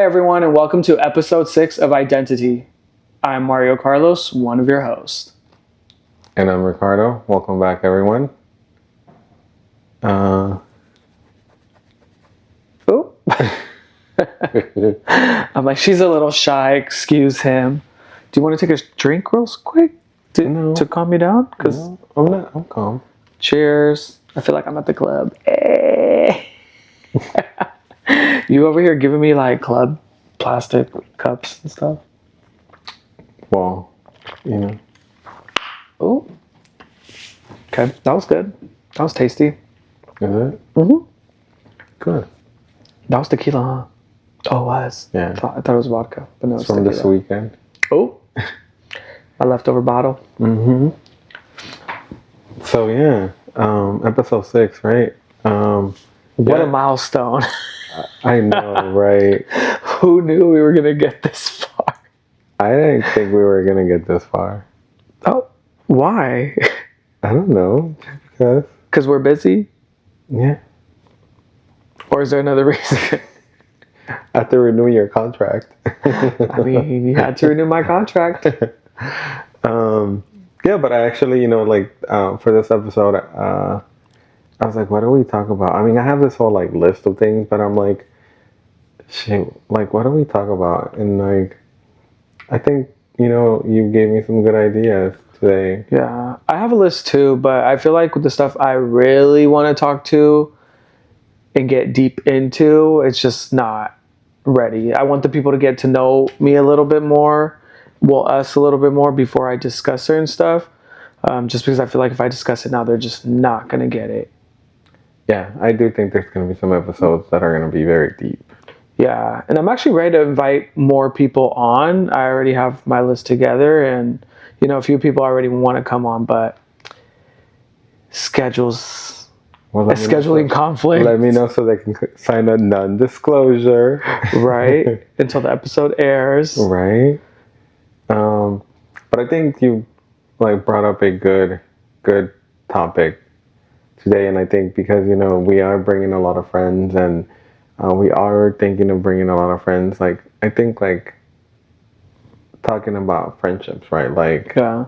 Hi, everyone, and welcome to episode 6 of Identi-Tea. I'm Mario Carlos, one of your hosts. And I'm Ricardo. Welcome back, everyone. Oh. I'm like, she's a little shy, excuse him. Do you want to take a drink real quick to calm you down? No, I'm calm. Cheers. I feel like I'm at the club. You over here giving me like club plastic cups and stuff? Well, you know. Oh. Okay, that was good. That was tasty. Is it? Mm-hmm. Good. That was tequila, huh? Oh, it was. Yeah. I thought it was vodka, but no, it's from tequila. this weekend. Oh. My leftover bottle. Mm-hmm. So, yeah. Episode 6, right? What a milestone. I know, right? Who knew we were going to get this far? I didn't think we were going to get this far. Oh, why? I don't know. Because we're busy? Yeah. Or is there another reason? I have to renew your contract. I mean, you had to renew my contract. Yeah, but I actually, for this episode, I was like, what do we talk about? I mean, I have this whole, list of things, but I'm like, shit, what do we talk about? And, I think, you gave me some good ideas today. Yeah, I have a list too, but I feel like with the stuff I really want to talk to and get deep into, it's just not ready. I want the people to get to know me a little bit more, us a little bit more before I discuss certain stuff. Just because I feel like if I discuss it now, they're just not going to get it. Yeah, I do think there's going to be some episodes that are going to be very deep. Yeah, and I'm actually ready to invite more people on. I already have my list together, and a few people already want to come on, but scheduling conflict. Let me know so they can sign a non-disclosure. Right, until the episode airs. Right. But I think you brought up a good topic today, and I think because we are bringing a lot of friends, and we are thinking of bringing a lot of friends. I think talking about friendships, right? Yeah.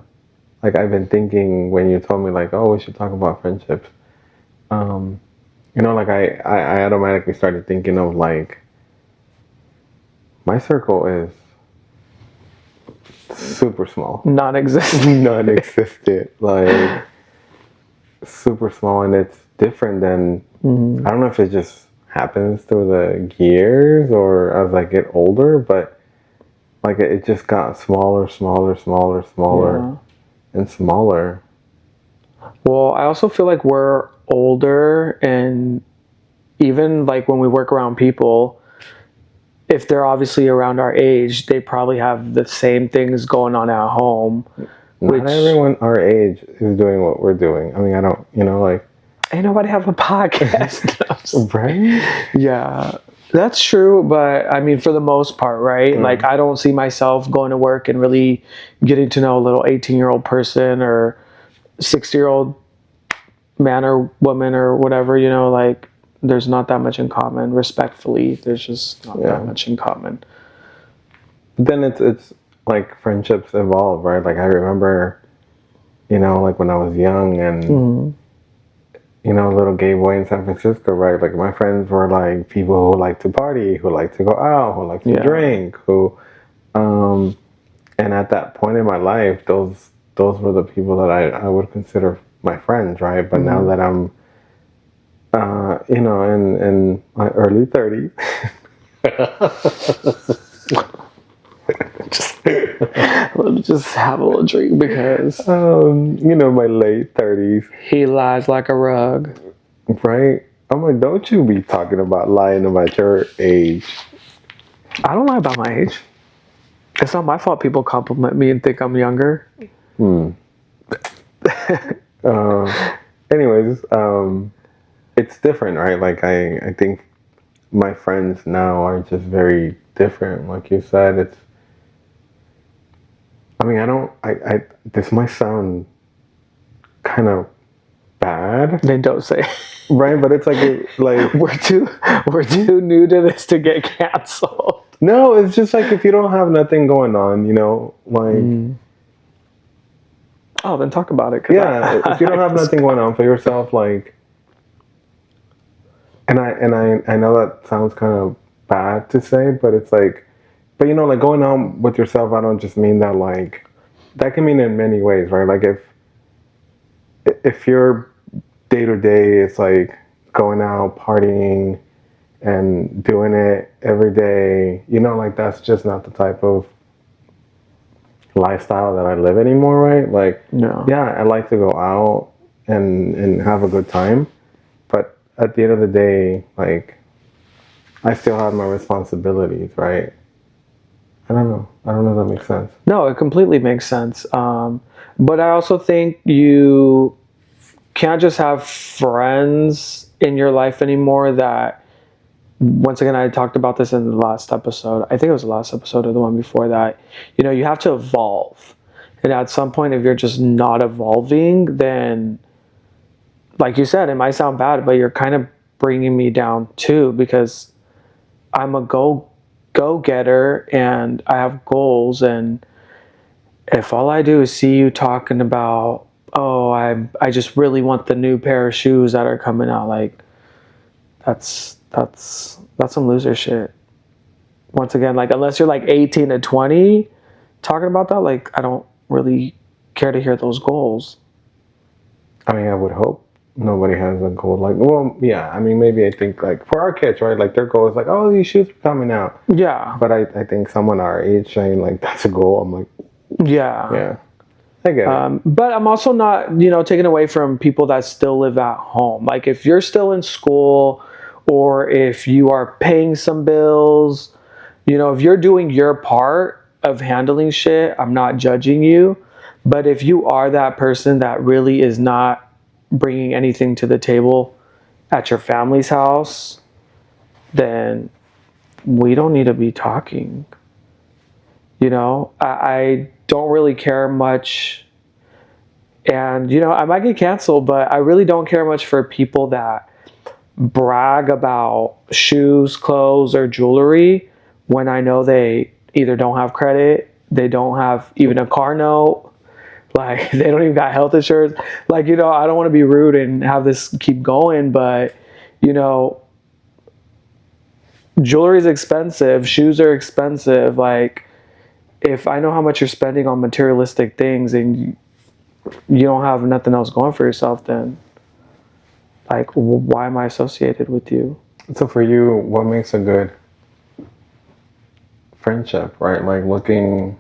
I've been thinking when you told me oh, we should talk about friendships. I automatically started thinking of my circle is super small. Non-existent. Non-existent. Super small, and it's different than I don't know if it just happens through the years or as I get older, but it just got smaller Yeah. and smaller. Well, I also feel like we're older, and even when we work around people, if they're obviously around our age, they probably have the same things going on at home. Not everyone our age is doing what we're doing. I mean, I don't, ain't nobody have a podcast. Right? Yeah, that's true. But I mean, for the most part, right? I don't see myself going to work and really getting to know a little 18-year-old person or 60-year-old man or woman or whatever, there's not that much in common. Respectfully, there's just not that much in common. Then it's friendships evolve, right? I remember, when I was young and, little gay boy in San Francisco, right? My friends were people who like to party, who like to go out, who like to drink, and at that point in my life, those were the people that I would consider my friends, right? But now that I'm, in my early 30s, just have a little drink because my late 30s. He lies like a rug. Right? I'm like, don't you be talking about lying about your age. I don't lie about my age. It's not my fault people compliment me and think I'm younger. Anyways, it's different, right? I think my friends now are just very different. Like you said, this might sound kind of bad. Then don't say. Right, but it's like we're too new to this to get canceled. No, it's just like if you don't have nothing going on, you know, like. Oh, then talk about it. 'Cause Yeah, if you don't have nothing going on for yourself, like, and I know that sounds kind of bad to say, but it's like, but you know, like going on with yourself, I don't just mean that like, that can mean in many ways, right? Like if your day to day is like going out partying and doing it every day, you know, like that's just not the type of lifestyle that I live anymore, right? Like, No. yeah, I like to go out and have a good time, but at the end of the day, like, I still have my responsibilities, right? I don't know. I don't know if that makes sense. No, it completely makes sense. But I also think you can't just have friends in your life anymore that, once again, I talked about this in the last episode. I think it was the last episode or the one before that. You know, you have to evolve. And at some point, if you're just not evolving, then, like you said, it might sound bad, but you're kind of bringing me down too, because I'm a go-getter and I have goals. And if all I do is see you talking about, oh, I just really want the new pair of shoes that are coming out, like, that's some loser shit. Once again, like, unless you're like 18 to 20 talking about that, like, I don't really care to hear those goals. I mean, I would hope nobody has a goal like, well, yeah, I mean, maybe I think like for our kids, right? Like their goal is like, oh, these shoes are coming out. Yeah. But I think someone our age saying like that's a goal, I'm like, Yeah. I get it. But I'm also not, taking away from people that still live at home. Like if you're still in school, or if you are paying some bills, if you're doing your part of handling shit, I'm not judging you. But if you are that person that really is not bringing anything to the table at your family's house, then we don't need to be talking. I don't really care much. And, I might get canceled, but I really don't care much for people that brag about shoes, clothes, or jewelry when I know they either don't have credit, they don't have even a car note, like they don't even got health insurance. Like, I don't want to be rude and have this keep going, but, jewelry is expensive, shoes are expensive. Like, if I know how much you're spending on materialistic things and you don't have nothing else going for yourself, then like, why am I associated with you? So for you, what makes a good friendship, right? Like looking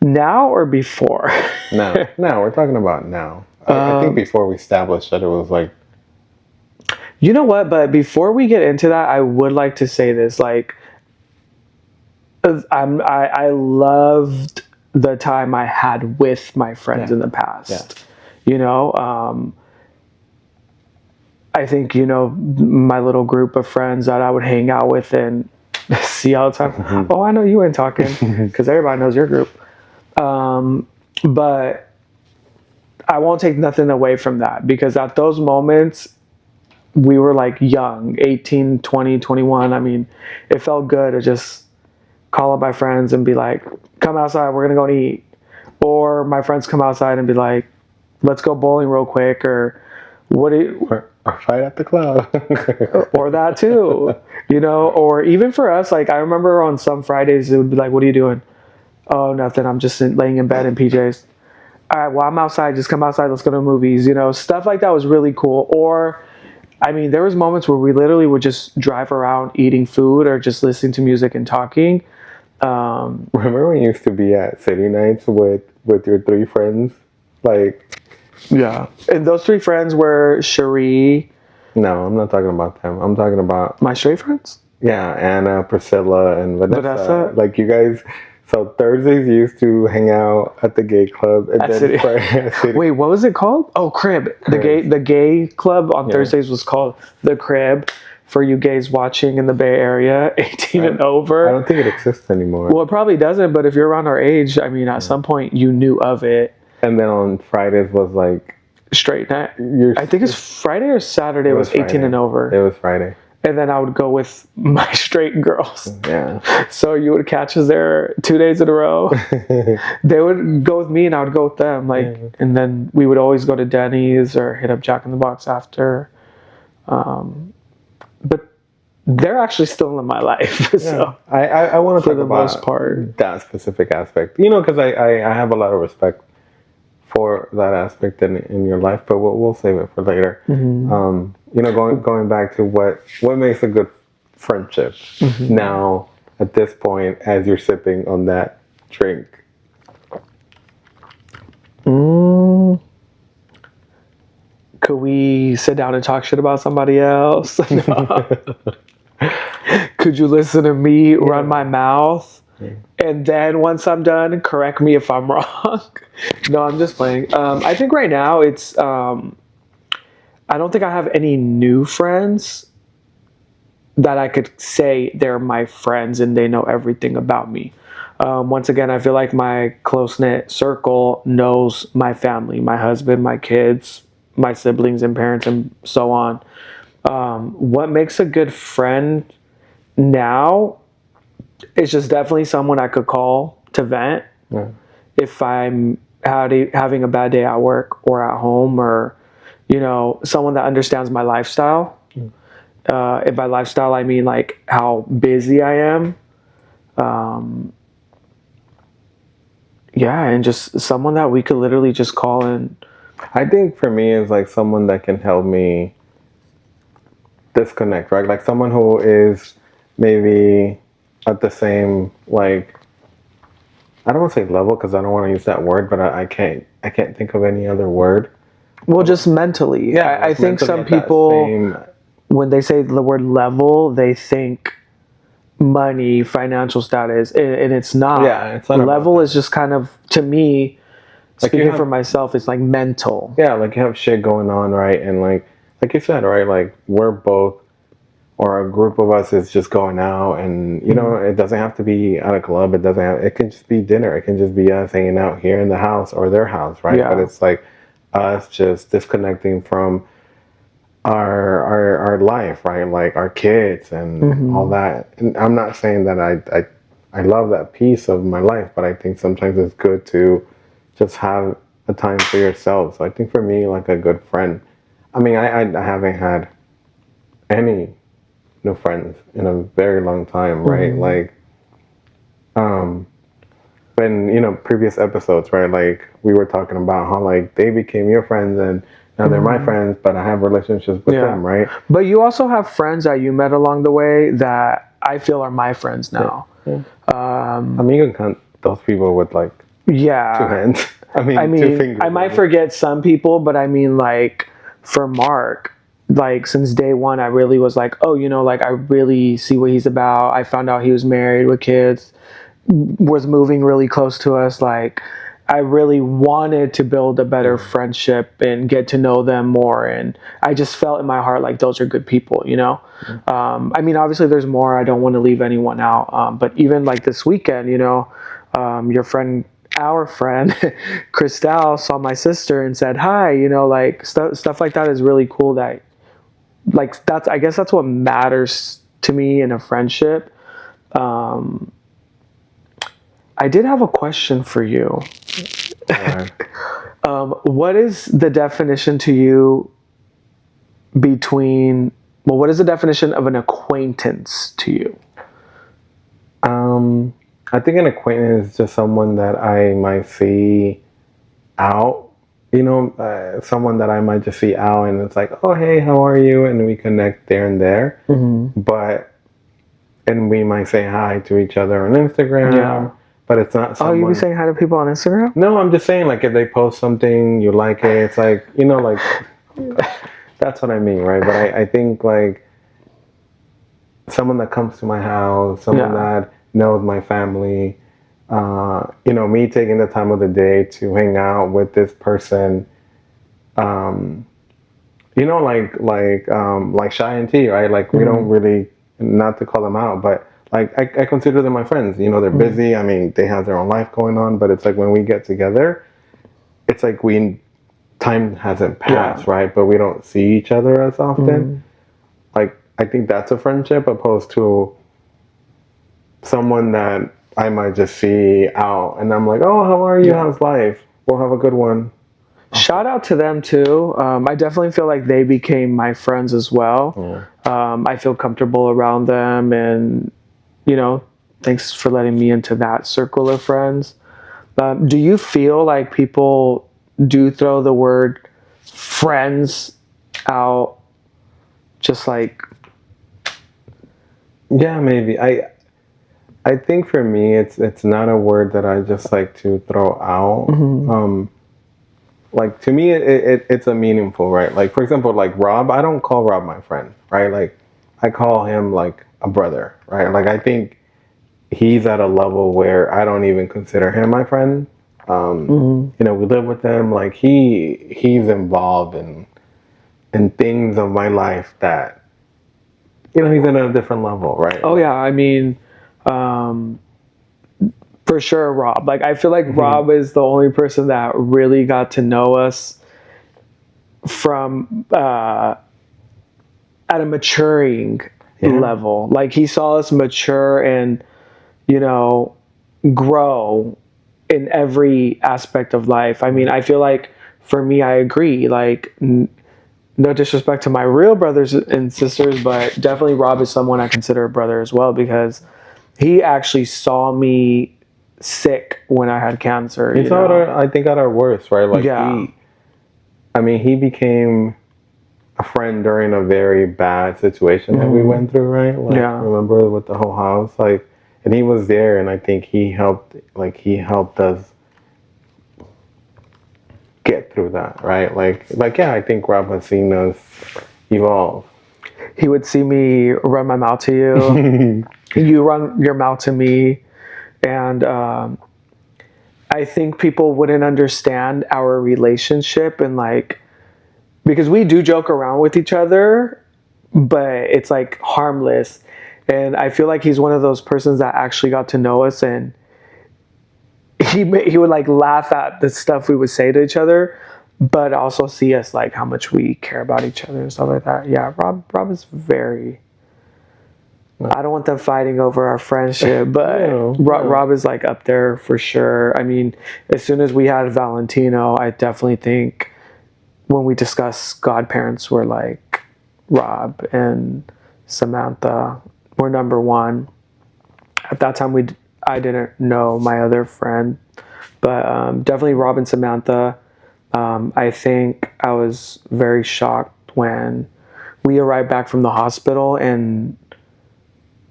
now or before? now. Now we're talking about now. I think before we established that it was like. You know what? But before we get into that, I would like to say this. Like, I loved the time I had with my friends in the past. Yeah. I think, my little group of friends that I would hang out with and see all the time. Mm-hmm. Oh, I know you ain't talking, because everybody knows your group. But I won't take nothing away from that, because at those moments, we were like young, 18, 20, 21. I mean, it felt good to just call up my friends and be like, come outside, we're going to go and eat. Or my friends come outside and be like, let's go bowling real quick, or what do you... Or fight at the club. Or that too, or even for us, like I remember on some Fridays, it would be like, what are you doing? Oh, nothing. I'm just laying in bed in PJs. All right, well, I'm outside. Just come outside. Let's go to the movies. Stuff like that was really cool. Or, I mean, there was moments where we literally would just drive around eating food or just listening to music and talking. Remember when you used to be at city nights with your three friends? Like... Yeah. And those three friends were Cherie. No, I'm not talking about them. I'm talking about... My straight friends? Yeah, Anna, Priscilla, and Vanessa. Like, you guys... So, Thursdays you used to hang out at the gay club. And then City. Wait, what was it called? Oh, Crib. The gay club on Thursdays was called The Crib. For you gays watching in the Bay Area, 18 and over. I don't think it exists anymore. Well, it probably doesn't, but if you're around our age, I mean, at some point you knew of it. And then on Fridays was like... Straight night. I think it's Friday or Saturday was 18 and over. It was Friday. and then I would go with my straight girls. Yeah. So you would catch us there 2 days in a row. They would go with me, and I would go with them. And then we would always go to Denny's or hit up Jack in the Box after. But they're actually still in my life. So I want to for talk the about most part, that specific aspect. Because I have a lot of respect for that aspect in your life, but we'll save it for later. Going back to what makes a good friendship now at this point as you're sipping on that drink. Could we sit down and talk shit about somebody else? Could you listen to me run my mouth? And then once I'm done, correct me if I'm wrong. No, I'm just playing. I think right now it's, I don't think I have any new friends that I could say they're my friends and they know everything about me. Once again, I feel like my close-knit circle knows my family, my husband, my kids, my siblings and parents, and so on. What makes a good friend now is just definitely someone I could call to vent if I'm having a bad day at work or at home, or someone that understands my lifestyle. And by lifestyle, I mean like how busy I am. And just someone that we could literally just call in. I think for me is like someone that can help me disconnect, right? Like someone who is maybe at the same, like, I don't want to say level because I don't want to use that word, but I can't think of any other word. Well, just mentally. Yeah, I think some people, when they say the word level, they think money, financial status, and it's not. Yeah, it's not. Level is just kind of, to me, speaking for myself, it's like mental. Yeah, like you have shit going on, right? And like you said, right? Like we're both, or a group of us is just going out, and it doesn't have to be at a club. It can just be dinner. It can just be us hanging out here in the house or their house, right? Yeah. But it's like us just disconnecting from our life, right? Like our kids and all that. And I'm not saying that I love that piece of my life, but I think sometimes it's good to just have a time for yourself. So I think for me, like a good friend, I mean, I haven't had any new friends in a very long time, right? Like, when, previous episodes, right? Like we were talking about how like they became your friends and now they're my friends, but I have relationships with them, right? But you also have friends that you met along the way that I feel are my friends now. I mean, you can count those people with like 2 hands. I mean 2 fingers. I might forget some people, but I mean, like for Mark, like since day one, I really was like, oh, like I really see what he's about. I found out he was married with kids, was moving really close to us. Like I really wanted to build a better friendship and get to know them more. And I just felt in my heart like those are good people, I mean, obviously there's more. I don't want to leave anyone out. But even like this weekend, our friend, Christelle, saw my sister and said, hi, like stuff like that is really cool. I guess that's what matters to me in a friendship. I did have a question for you. What is the definition to you what is the definition of an acquaintance to you? I think an acquaintance is just someone that I might see out, someone that I might just see out and it's like, oh, hey, how are you? And we connect there and there. And we might say hi to each other on Instagram. Yeah. But it's not someone... Oh, you be saying hi to people on Instagram? No, I'm just saying, like, if they post something, you like it, it's like, like, that's what I mean, right? But I think, like, someone that comes to my house, someone that knows my family, me taking the time of the day to hang out with this person, like Shy and T, right? Like, we don't really, not to call them out, but like, I consider them my friends. They're busy. I mean, they have their own life going on, but it's like when we get together, it's like time hasn't passed, right? But we don't see each other as often. Like, I think that's a friendship opposed to someone that I might just see out and I'm like, oh, how are you? How's life? We'll have a good one. Shout out to them too. I definitely feel like they became my friends as well. I feel comfortable around them, and thanks for letting me into that circle of friends. Do you feel like people do throw the word friends out, just like? Yeah, maybe. I think for me, it's not a word that I just like to throw out. Like to me, it's a meaningful, right? Like for example, like Rob, I don't call Rob my friend, right? Like I call him like a brother, right? Like I think he's at a level where I don't even consider him my friend. We live with him. Like he's involved in things of my life that he's in a different level, right? Oh yeah, I mean, for sure, Rob. Like I feel like Rob is the only person that really got to know us from at a maturing level. Like he saw us mature and grow in every aspect of life. I mean, I feel like for me, I agree. Like no disrespect to my real brothers and sisters, but definitely Rob is someone I consider a brother as well, because he actually saw me sick when I had cancer. He saw it, I think, at our worst, right? Like he became a friend during a very bad situation that we went through, right? Like, remember with the whole house, like, and he was there, and I think he helped us get through that, right? Like, yeah, I think Rob has seen us evolve. He would see me run my mouth to you, you run your mouth to me, and I think people wouldn't understand our relationship, and like, because we do joke around with each other, but it's like harmless. And I feel like he's one of those persons that actually got to know us, and he would like laugh at the stuff we would say to each other, but also see us like how much we care about each other and stuff like that. Yeah, Rob is very. I don't want them fighting over our friendship, but Rob is like up there for sure. I mean, as soon as we had Valentino, I definitely think when we discuss godparents, we're like Rob and Samantha were number one. At that time, I didn't know my other friend, but definitely Rob and Samantha. I think I was very shocked when we arrived back from the hospital and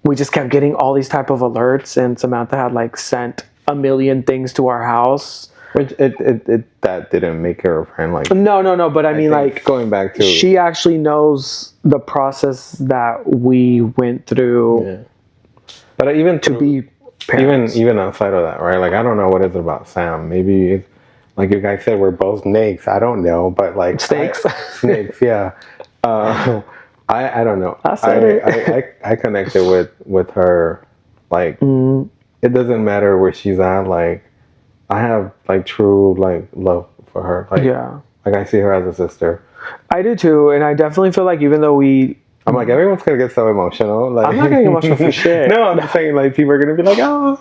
we just kept getting all these type of alerts, and Samantha had like sent a million things to our house. Which that didn't make her a friend. Like no, but I mean, like, going back to, she actually knows the process that we went through. Yeah. But even to be parents. even outside of that, right? Like I don't know what is it about Sam. Maybe it's, like you guys said, we're both snakes. I don't know, but like snakes. Snakes, yeah. I don't know. I said it. I connected with her. Like it doesn't matter where she's at. Like I have like true like love for her. Like like I see her as a sister. I do too, and I definitely feel like even though I'm like, everyone's gonna get so emotional. Like, I'm not getting emotional for shit. No, I'm just saying, like, people are gonna be like, oh.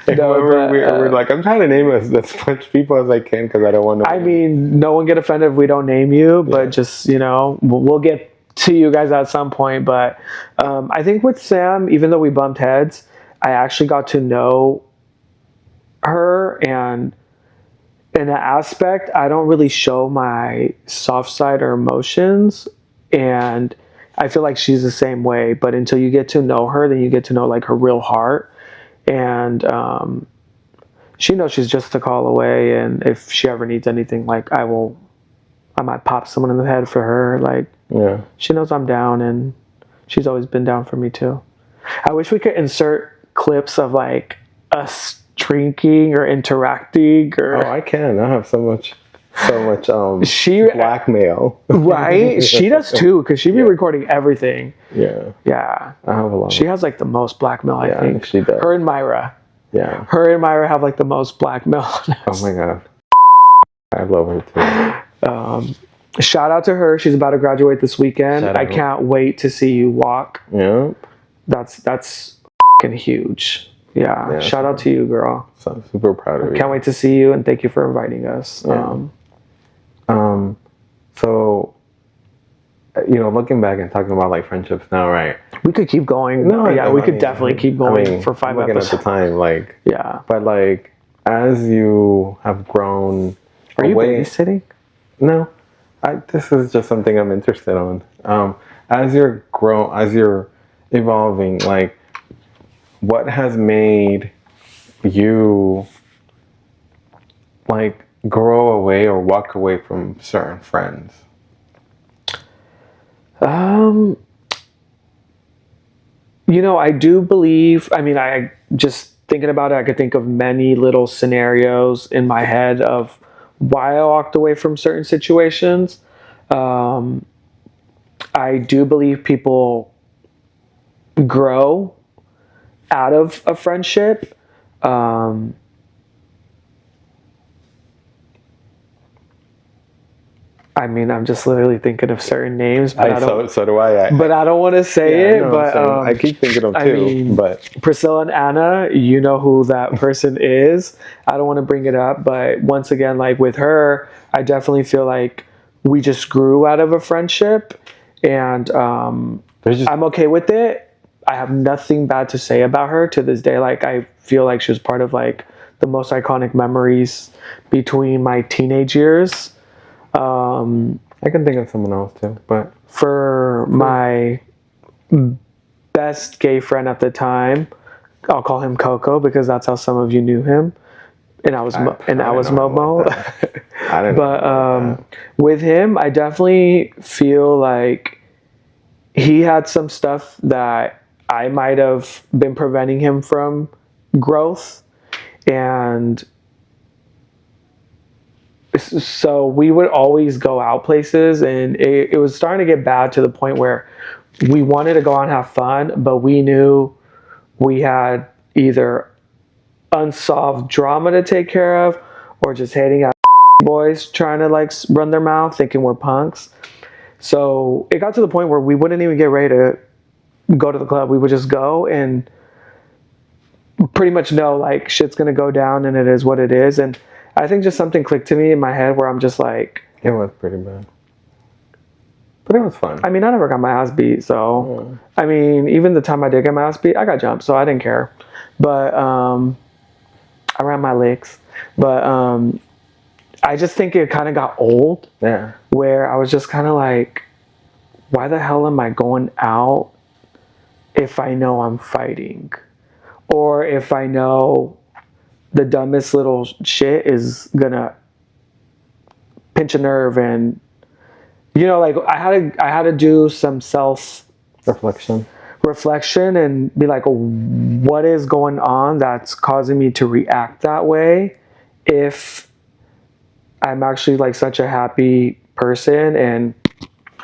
We're like, I'm trying to name as much people as I can because I don't want to. I mean, no one get offended if we don't name you, but just, we'll get to you guys at some point. But I think with Sam, even though we bumped heads, I actually got to know her, and in an aspect, I don't really show my soft side or emotions, and I feel like she's the same way, but until you get to know her, then you get to know like her real heart. And she knows she's just a call away, and if she ever needs anything, like I might pop someone in the head for her. Like, she knows I'm down, and she's always been down for me too. I wish we could insert clips of like us drinking or interacting or. Oh, I can. I have so much blackmail. Right? She does too, because she be recording everything. Yeah. I have a lot. She has like the most blackmail, I think. She does. Her and Myra. Yeah. Her and Myra have like the most blackmail. Oh my god. I love her too. shout out to her. She's about to graduate this weekend. Shout I out. can't wait to see you walk. Yeah. That's fucking huge. Yeah. Shout out to you, girl. So I'm super proud of you. Can't wait to see you, and thank you for inviting us. Yeah. So, looking back and talking about like friendships now, right? We could keep going. We could definitely keep going for 5 episodes. At the time, like, yeah. But like, as you have grown, are you babysitting? No, this is just something I'm interested on. As you're evolving, like, what has made you like grow away or walk away from certain friends? I do believe, I just thinking about it, I could think of many little scenarios in my head of why I walked away from certain situations. I do believe people grow out of a friendship. I'm just literally thinking of certain names, but so do I. But I don't want to say it. But I keep thinking of two. But Priscilla and Anna, you know who that person is. I don't want to bring it up, but once again, like with her, I definitely feel like we just grew out of a friendship, and I'm okay with it. I have nothing bad to say about her to this day. Like, I feel like she was part of like the most iconic memories between my teenage years. I can think of someone else too, but for my best gay friend at the time, I'll call him Coco because that's how some of you knew him, and I was Momo. I didn't. But with him, I definitely feel like he had some stuff that I might have been preventing him from growth, and so we would always go out places, and it was starting to get bad to the point where we wanted to go out and have fun, but we knew we had either unsolved drama to take care of or just hating out boys trying to like run their mouth thinking we're punks. So it got to the point where we wouldn't even get ready to go to the club. We would just go and pretty much know like shit's gonna go down, and it is what it is. And I think just something clicked to me in my head where I'm just like... It was pretty bad. But it was fun. I never got my ass beat, so... even the time I did get my ass beat, I got jumped, so I didn't care. But, I ran my legs. But, I just think it kind of got old. Yeah. Where I was just kind of like, why the hell am I going out if I know I'm fighting? Or if I know the dumbest little shit is gonna pinch a nerve, and like I had to do some self reflection and be like, what is going on that's causing me to react that way if I'm actually like such a happy person. And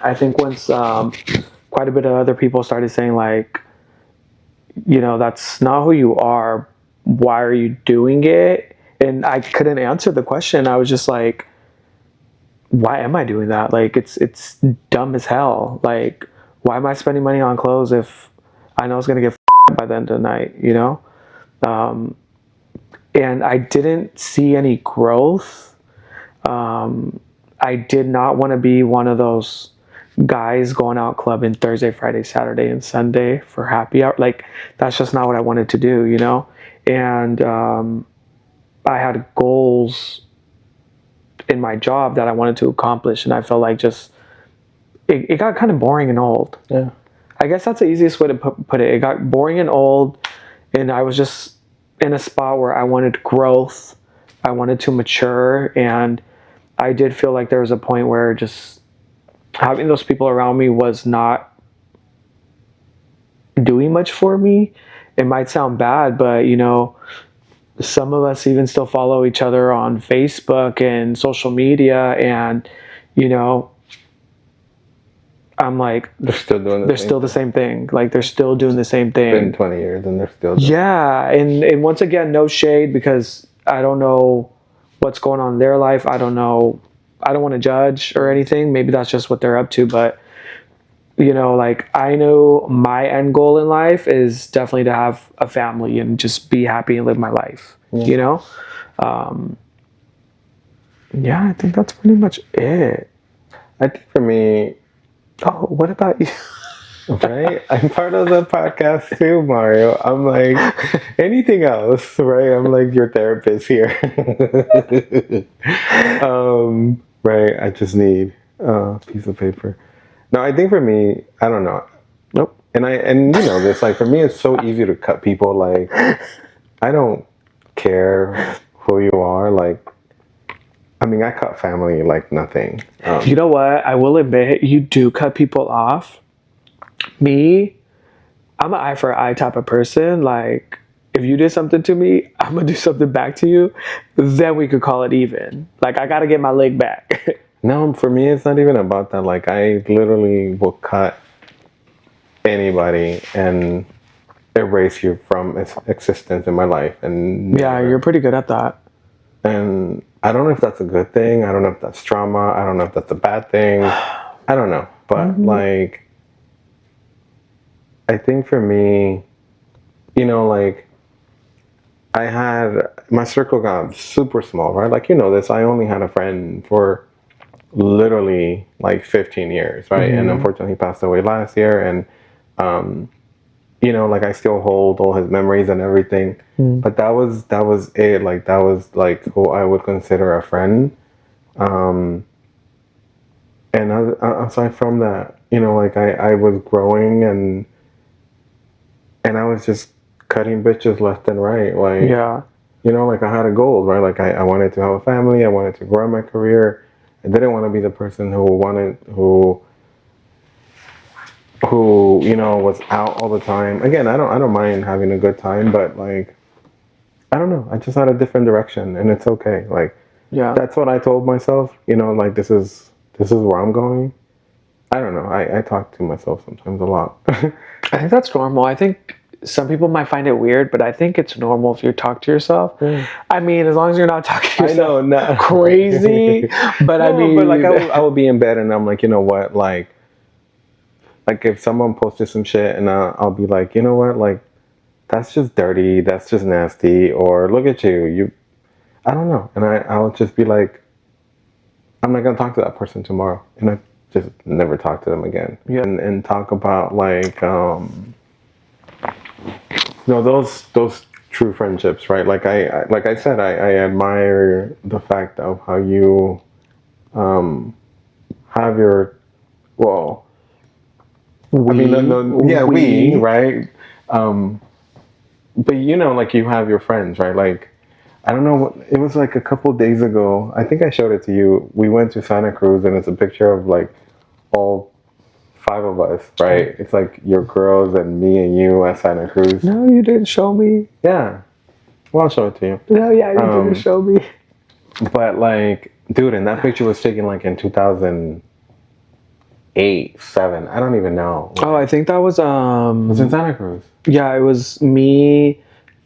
I think once quite a bit of other people started saying like, that's not who you are, why are you doing it? And I couldn't answer the question. I was just like, why am I doing that? Like, it's dumb as hell. Like, why am I spending money on clothes if I know it's gonna get by the end of the night, and I didn't see any growth. I did not want to be one of those guys going out clubbing Thursday, Friday, Saturday, and Sunday for happy hour. Like, that's just not what I wanted to do, And I had goals in my job that I wanted to accomplish, and I felt like it got kind of boring and old. Yeah. I guess that's the easiest way to put it. It got boring and old, and I was just in a spot where I wanted growth. I wanted to mature, and I did feel like there was a point where just having those people around me was not doing much for me. It might sound bad, but some of us even still follow each other on Facebook and social media, and I'm like, they're still the same thing. Like, they're still doing the same thing. It's been 20 years and they're still doing and once again, no shade, because I don't know what's going on in their life. I don't know I don't want to judge or anything. Maybe that's just what they're up to, but you know, like I know my end goal in life is definitely to have a family and just be happy and live my life, you know? Yeah, I think that's pretty much it. I think for me, Oh, what about you? right? I'm part of the podcast too, Mario. I'm like, anything else, right? I'm like your therapist here. Right. I just need a piece of paper. No, I think for me, I don't know. Nope. And you know this, like for me, it's so easy to cut people. Like, I don't care who you are. Like, I mean, I cut family like nothing. You know what? I will admit, you do cut people off. Me, I'm an eye for eye type of person. Like, if you did something to me, I'm gonna do something back to you. Then we could call it even. Like, I gotta get my leg back. No, for me, it's not even about that. Like, I literally will cut anybody and erase you from existence in my life. And Yeah, you're pretty good at that. And I don't know if that's a good thing. I don't know if that's trauma. I don't know if that's a bad thing. I don't know. But like, I think for me, you know, like I had my circle got super small, right? Like, you know, this, I only had a friend for literally like 15 years, right? And unfortunately he passed away last year. And, you know, like I still hold all his memories and everything, but that was it. Like that was like who I would consider a friend. And aside from that, you know, like I was growing and I was just cutting bitches left and right. Like, Yeah. you know, like I had a goal, right? Like I wanted to have a family. I wanted to grow my career. I didn't want to be the person who you know was out all the time. Again, I don't mind having a good time, but like I don't know. I just had a different direction, and it's okay. Like Yeah. that's what I told myself. You know, like this is where I'm going. I don't know. I talk to myself sometimes a lot. I think that's normal. I think some people might find it weird, but I think it's normal if you talk to yourself. I mean, as long as you're not talking to yourself no. crazy, but I mean, but like I will be in bed and I'm like, you know what, like if someone posted some shit and I'll be like, you know what, like that's just dirty, that's just nasty, or look at you, I don't know, and I'll just be like, I'm not gonna talk to that person tomorrow, and I just never talk to them again. Yeah. And talk about like you know, those true friendships, right? Like I said, I admire the fact of how you have your, well, I mean, we, right? But you know, like you have your friends, right? Like, I don't know what, it was like a couple days ago. I think I showed it to you. We went to Santa Cruz and it's a picture of like all 5 of us, right? It's like your girls and me and you at Santa Cruz. No, you didn't show me. Yeah. Well, I'll show it to you. No, yeah, you didn't show me. But like, dude, and that picture was taken like in 2008, 7. I don't even know. Oh, I think that was It was in Santa Cruz. Yeah, it was me,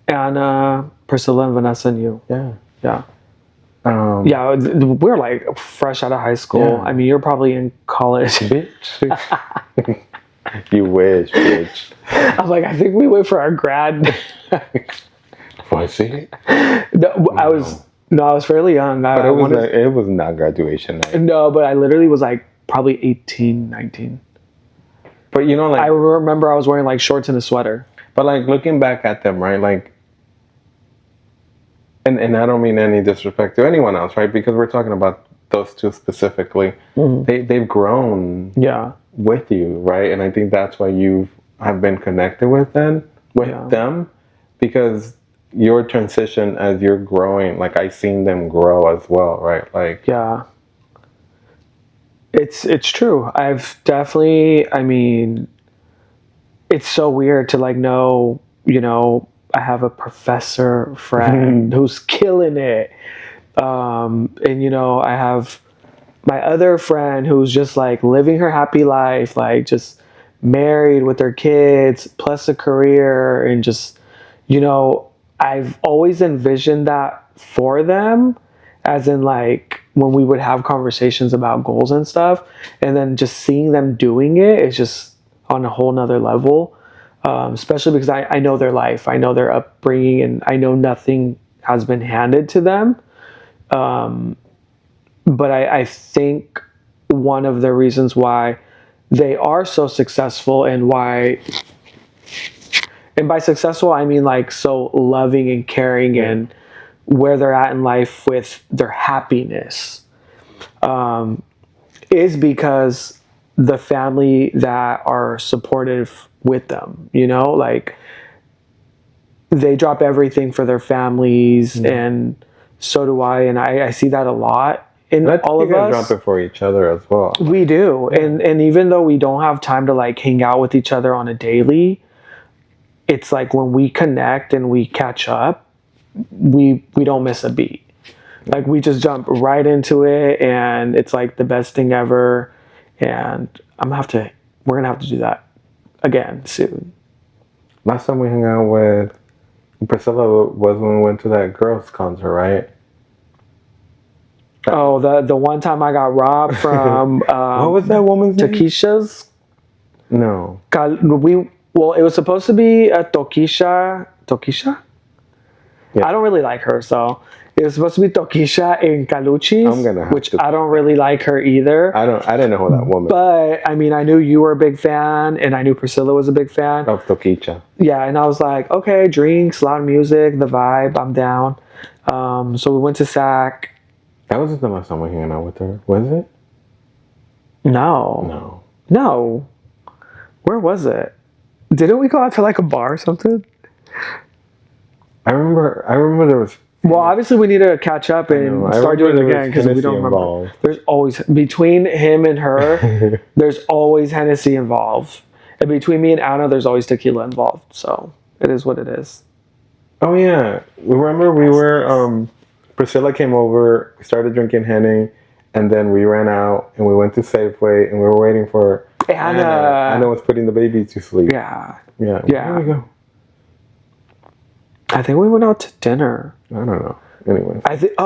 Anna, Priscilla, and Vanessa, and you. Yeah. Yeah. Yeah, we're like fresh out of high school. Yeah. I mean, you're probably in college. Bitch. You wish, bitch. I'm like, I think we wait for our grad. Was it? No, I was fairly young. But it was not graduation night. No, but I literally was like probably 18, 19. But you know, like I remember I was wearing like shorts and a sweater. But like looking back at them, right? Like, and I don't mean any disrespect to anyone else, right? Because we're talking about those two specifically. They've grown with you, right? And I think that's why you have been connected with them, because your transition as you're growing, like I've seen them grow as well, right? Like it's true. I've definitely, I mean, it's so weird to like know, you know, I have a professor friend who's killing it. And you know, I have my other friend who's just like living her happy life, like just married with their kids, plus a career, and just, you know, I've always envisioned that for them. as in like when we would have conversations about goals and stuff, and then just seeing them doing it is just on a whole nother level. Especially because I know their life, I know their upbringing, and I know nothing has been handed to them. But I think one of the reasons why they are so successful, and why, and by successful I mean like so loving and caring, and where they're at in life with their happiness, is because the family that are supportive with them, like they drop everything for their families, and so do I, and I see that a lot in all of us. Drop it for each other as well. We do, and even though we don't have time to like hang out with each other on a daily, it's like when we connect and we catch up, we don't miss a beat. Like we just jump right into it, and it's like the best thing ever. And we're gonna have to do that again soon. Last time we hung out with Priscilla was when we went to that girls' concert, right? Oh, the one time I got robbed from what was that woman's name? Tokisha's? No. It was supposed to be a Tokisha. Yeah. I don't really like her, so it was supposed to be Tokisha in Calucci's, which I don't really like her either. I didn't know that woman. But I mean, I knew you were a big fan, and I knew Priscilla was a big fan of Tokisha. Yeah, and I was like, okay, drinks, loud music, the vibe, I'm down. So we went to SAC. That wasn't the last time we hung out with her, was it? No. Where was it? Didn't we go out to like a bar or something? I remember there was. Well, obviously we need to catch up and start doing it again, because we don't remember. Involved. There's always, between him and her, there's always Hennessy involved. And between me and Anna, there's always tequila involved. So it is what it is. Oh yeah, remember we were. Priscilla came over, we started drinking Henny, and then we ran out and we went to Safeway, and we were waiting for Anna. Anna was putting the baby to sleep. Yeah. Where did we go? I think we went out to dinner. I don't know. Anyway.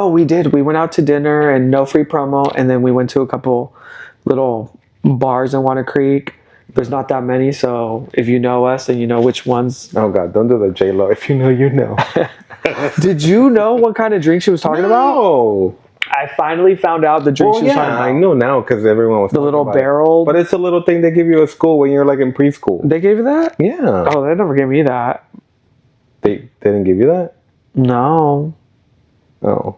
We did. We went out to dinner and no free promo, and then we went to a couple little bars in Wanna Creek. There's not that many, so if you know us and you know which ones. Oh God, don't do the J-Lo. If you know, you know. Did you know what kind of drink she was talking about? No. I finally found out the drink she was talking about. I know now because everyone was the little barrel. But it's a little thing they give you at school when you're like in preschool. They gave you that? Yeah. Oh, they never gave me that. They didn't give you that? No. Oh.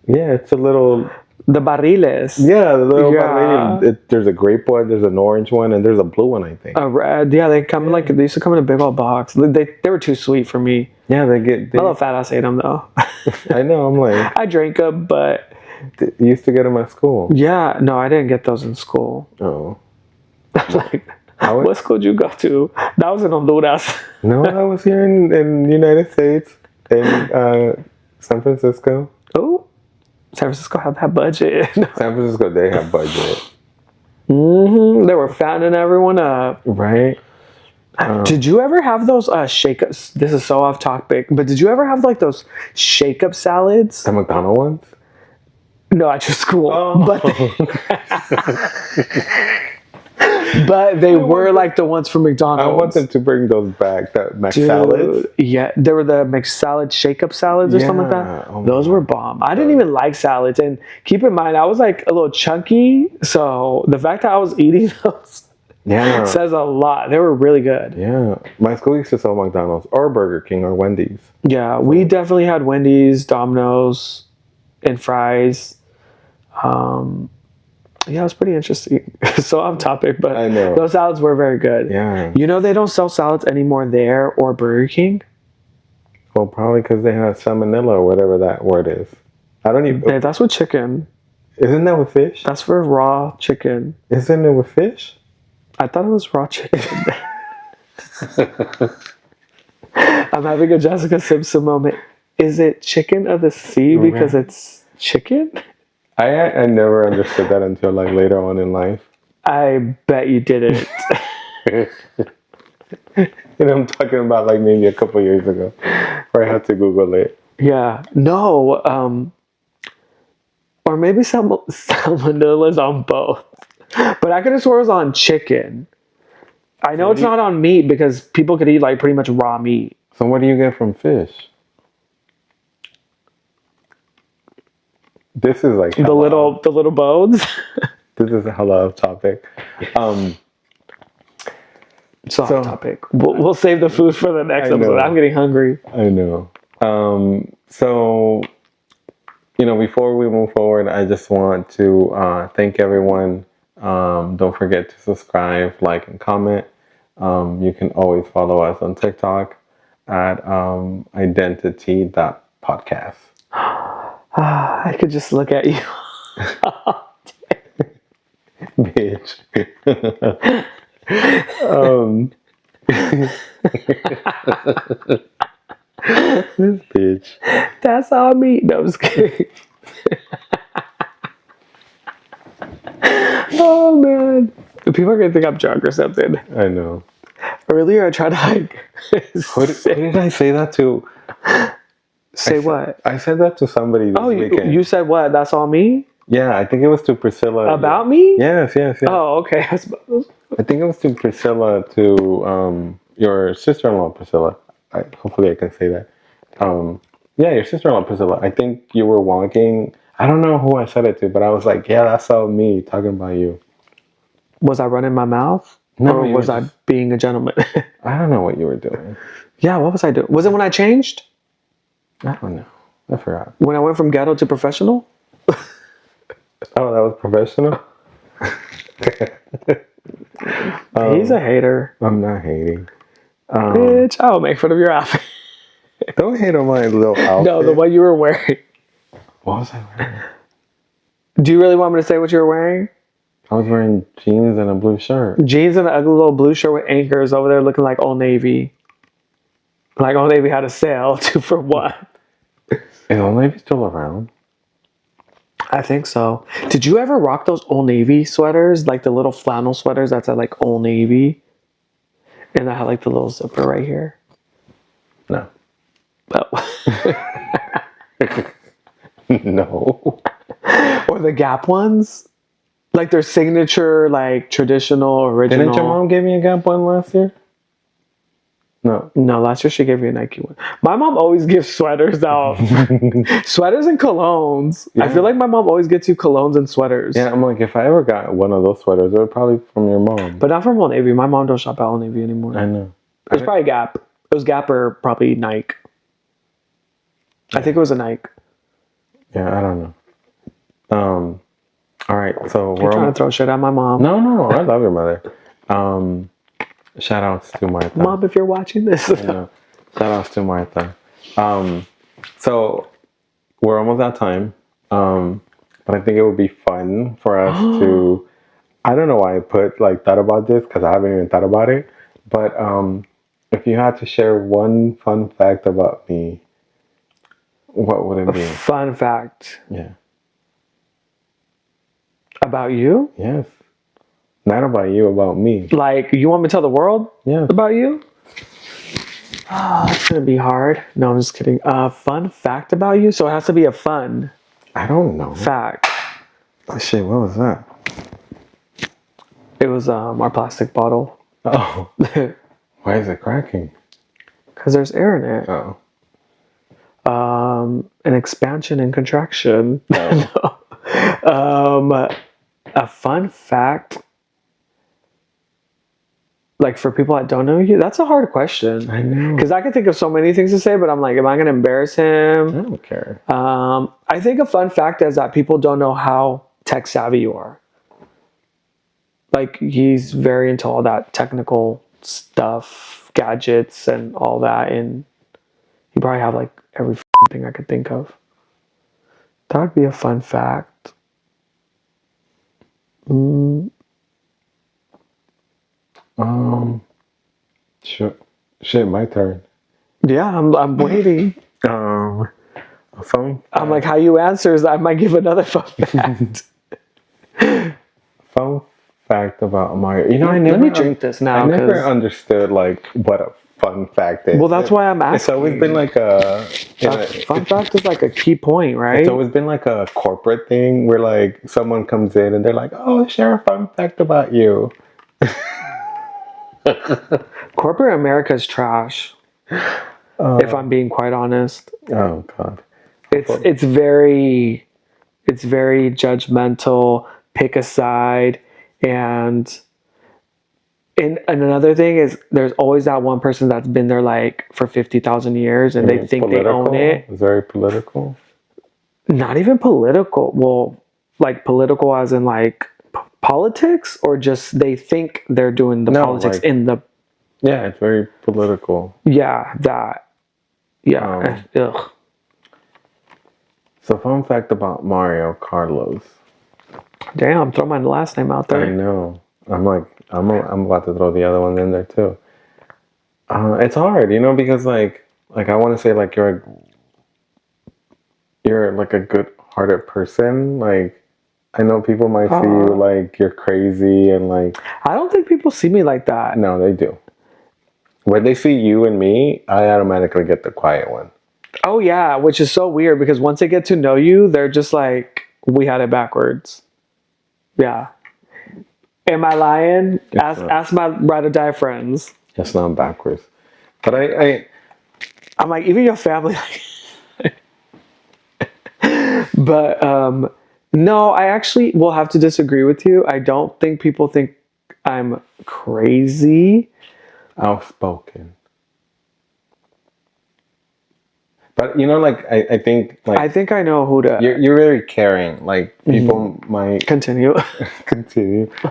Yeah, it's a little. The barriles. Yeah, the little barril. There's a grape one, there's an orange one, and there's a blue one, I think. A red. Yeah, they come like, they used to come in a big old box. They were too sweet for me. Yeah, My little fat ass ate them though. I know, I'm like. I drank them, but. You used to get them at school. Yeah, no, I didn't get those in school. Oh. Like, what school did you go to? That was in Honduras. No, I was here in United States, in San Francisco. Oh. San Francisco had that budget. San Francisco, they have budget. They were fattening everyone up. Right. Did you ever have those shake-ups? This is so off topic, but did you ever have like those shake-up salads? The McDonald's ones? No, at your school. Oh. But they were like the ones from McDonald's. I want them to bring those back, that McSalads. Yeah, there were the McSalad shake-up salads or something like that. Oh, those were bomb. I didn't even like salads. And keep in mind, I was like a little chunky. So the fact that I was eating those says a lot. They were really good. Yeah. My school used to sell McDonald's or Burger King or Wendy's. Yeah, we definitely had Wendy's, Domino's, and fries. Yeah, it was pretty interesting. So off topic, but I know. Those salads were very good. Yeah. You know they don't sell salads anymore there or Burger King? Well, probably because they have salmonella or whatever that word is. I don't even... That's with chicken. Isn't that with fish? That's for raw chicken. Isn't it with fish? I thought it was raw chicken. I'm having a Jessica Simpson moment. Is it chicken of the sea because it's chicken? I never understood that until like later on in life. I bet you didn't. And I'm talking about like maybe a couple years ago where I had to Google it. Yeah. No. Or maybe salmonella's on both. But I could have swore it was on chicken. I know it's not on meat because people could eat like pretty much raw meat. So what do you get from fish? This is like the little bones. This is a hella off topic. It's off topic. We'll save the food for the next episode. I'm getting hungry. I know. So, before we move forward, I just want to thank everyone. Don't forget to subscribe, like, and comment. You can always follow us on TikTok at Identi-Tea.podcast. I could just look at you. Bitch. This bitch. That's all me. No, I'm just kidding. Oh man, people are gonna think I'm drunk or something. I know. Earlier, I tried to Who did I say that to? What? I said that to somebody this weekend. You said what? That's all me? Yeah, I think it was to Priscilla. About me? Yes. Oh, okay. I think it was to Priscilla, to your sister-in-law, Priscilla. Hopefully I can say that. Yeah, your sister-in-law, Priscilla. I think you were walking. I don't know who I said it to, but I was like, yeah, that's all me talking about you. Was I running my mouth? No, or was I being a gentleman? I don't know what you were doing. Yeah, what was I doing? Was it when I changed? I don't know. I forgot. When I went from ghetto to professional? Oh, that was professional? He's a hater. I'm not hating. Bitch, I will make fun of your outfit. Don't hate on my little outfit. No, the one you were wearing. What was I wearing? Do you really want me to say what you were wearing? I was wearing jeans and a blue shirt. Jeans and an ugly little blue shirt with anchors over there looking like Old Navy. Like Old Navy had a sale, 2 for 1. Is Old Navy still around? I think so. Did you ever rock those Old Navy sweaters? Like the little flannel sweaters that's at like Old Navy? And I had like the little zipper right here. No. Oh. No. Or the Gap ones? Like their signature, like traditional, original. Didn't your mom give me a Gap one last year? No. No, last year she gave you a Nike one. My mom always gives sweaters out. Sweaters and colognes. Yeah. I feel like my mom always gets you colognes and sweaters. Yeah, I'm like, if I ever got one of those sweaters, it would probably from your mom. But not from Old Navy. My mom don't shop at Old Navy anymore. I know. It was probably Gap. It was Gap or probably Nike. I think it was a Nike. Yeah, I don't know. All right, so we're trying to throw shit at my mom. No, I love your mother. Shout outs to Martha. Mom, if you're watching this. Shout outs to Martha. So we're almost out of time. But I think it would be fun for us to, I don't know why I thought about this because I haven't even thought about it. But if you had to share one fun fact about me, what would it be? Fun fact. Yeah. About you? Yes. Not about you, about me. Like, you want me to tell the world about you? Oh, it's going to be hard. No, I'm just kidding. Fun fact about you? So it has to be a fun. I don't know. Fact. Oh, shit, what was that? It was our plastic bottle. Oh. Why is it cracking? Because there's air in it. Oh. An expansion and contraction. Oh. No. A fun fact. Like for people that don't know you, that's a hard question. I know. Because I can think of so many things to say, but I'm like, am I going to embarrass him? I don't care. I think a fun fact is that people don't know how tech savvy you are. Like he's very into all that technical stuff, gadgets and all that. And you probably have like every thing I could think of. That would be a fun fact. Shit, my turn. Yeah, I'm waiting. Fun. I'm like, how you answers, I might give another fun fact. Fun fact about Mario. You know, let me drink this now. I never understood like what a fun fact is. Well, that's why I'm asking. It's always been like Fun fact is like a key point, right? It's always been like a corporate thing where like someone comes in and they're like, "Oh, share a fun fact about you." Corporate America is trash. If I'm being quite honest. Oh God. It's very judgmental, pick a side, and another thing is there's always that one person that's been there like for 50,000 years and they think political? they own it. It's very political. Not even political. Well, like political as in like politics, or just they think they're doing the politics like, in the. Yeah, it's very political. Yeah, that. Yeah. Ugh. So, fun fact about Mario Carlos. Damn, throw my last name out there. I know. I'm about to throw the other one in there too. It's hard, you know, because like I want to say like you're like a good-hearted person. Like I know people might see you like you're crazy and like. I don't think people see me like that. No, they do. When they see you and me, I automatically get the quiet one. Oh yeah, which is so weird because once they get to know you, they're just like, we had it backwards. Yeah. Am I lying? Ask my ride or die friends. It's not backwards. But I'm like, even your family. But no, I actually will have to disagree with you. I don't think people think I'm crazy. Outspoken. But you know, like I think like I think I know who to. You're very caring. Like people might continue.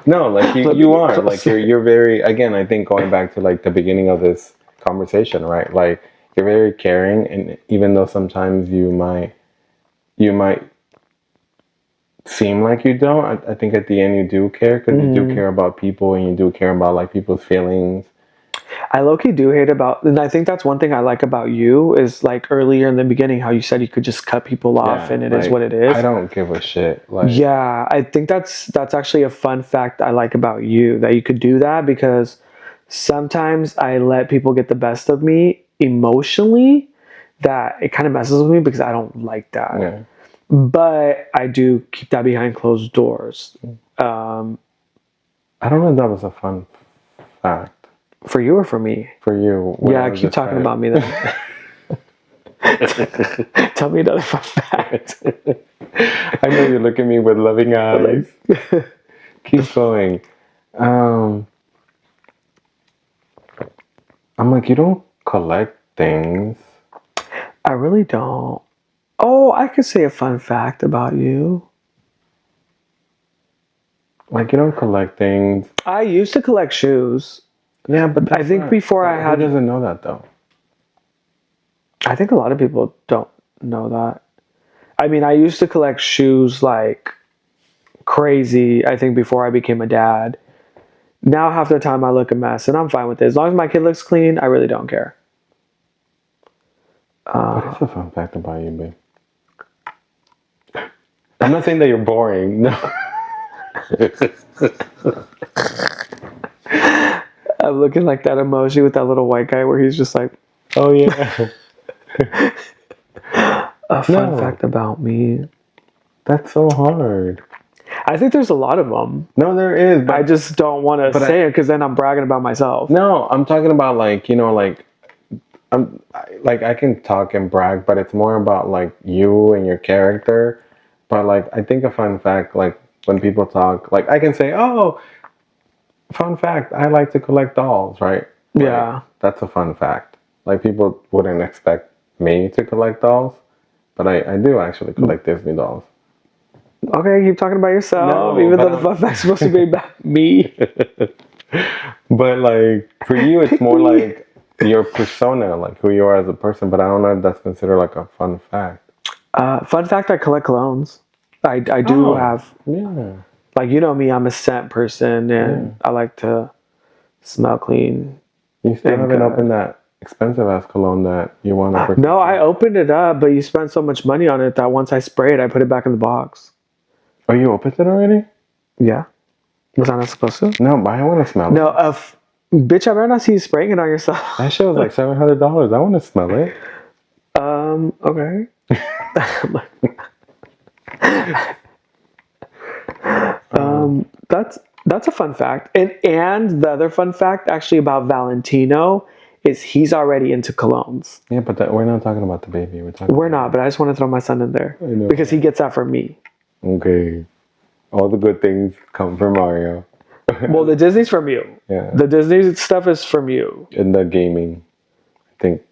No, like you are. Like you're very. Again, I think going back to like the beginning of this conversation, right? Like you're very caring, and even though sometimes you might seem like you don't, I think at the end you do care because you do care about people and you do care about like people's feelings. I low-key do hate about, and I think that's one thing I like about you is like earlier in the beginning how you said you could just cut people off and it is what it is. I don't give a shit. Like, yeah, I think that's actually a fun fact I like about you, that you could do that, because sometimes I let people get the best of me emotionally, that it kind of messes with me because I don't like that. Yeah. But I do keep that behind closed doors. I don't know if that was a fun fact. For you or for me? For you. Yeah, keep talking about me then. Tell me another fun fact. I know you look at me with loving eyes. Keep going. I'm like, you don't collect things. I really don't. Oh, I could say a fun fact about you. Like, you don't collect things. I used to collect shoes. Yeah, but I think before I had... Who doesn't know that, though? I think a lot of people don't know that. I mean, I used to collect shoes like crazy, I think, before I became a dad. Now, half the time, I look a mess, and I'm fine with it. As long as my kid looks clean, I really don't care. What is a fun fact about you, babe? I'm not saying that you're boring. No. I'm looking like that emoji with that little white guy where he's just like, oh, yeah. A fun fact about me. That's so hard. I think there's a lot of them. No, there is. But I just don't want to say it because then I'm bragging about myself. No, I'm talking about like, you know, like, I can talk and brag, but it's more about like you and your character. But like, I think a fun fact, like when people talk, like I can say, oh, fun fact, I like to collect dolls, right? Like, yeah. That's a fun fact. Like people wouldn't expect me to collect dolls, but I do actually collect Disney dolls. Okay, keep talking about yourself, even though the fun fact's supposed to be about me. But like, for you, it's more like your persona, like who you are as a person, but I don't know if that's considered like a fun fact. Fun fact, I collect colognes. I do have. Yeah. Like, you know me, I'm a scent person, and I like to smell clean. You still haven't opened that expensive ass cologne that you want to purchase? No, I opened it up, but you spent so much money on it that once I spray it, I put it back in the box. Oh, you opened it already? Yeah. Was I not supposed to? No, but I want to smell it. No, Bitch, I better not see you spraying it on yourself. That shit was like $700. I want to smell it. Okay. That's a fun fact. And the other fun fact actually about Valentino is he's already into colognes. Yeah, but we're not talking about the baby. We're not, but I just want to throw my son in there because he gets that from me. Okay. All the good things come from Mario. Well, the Disney's from you. Yeah. The Disney stuff is from you. And the gaming, I think.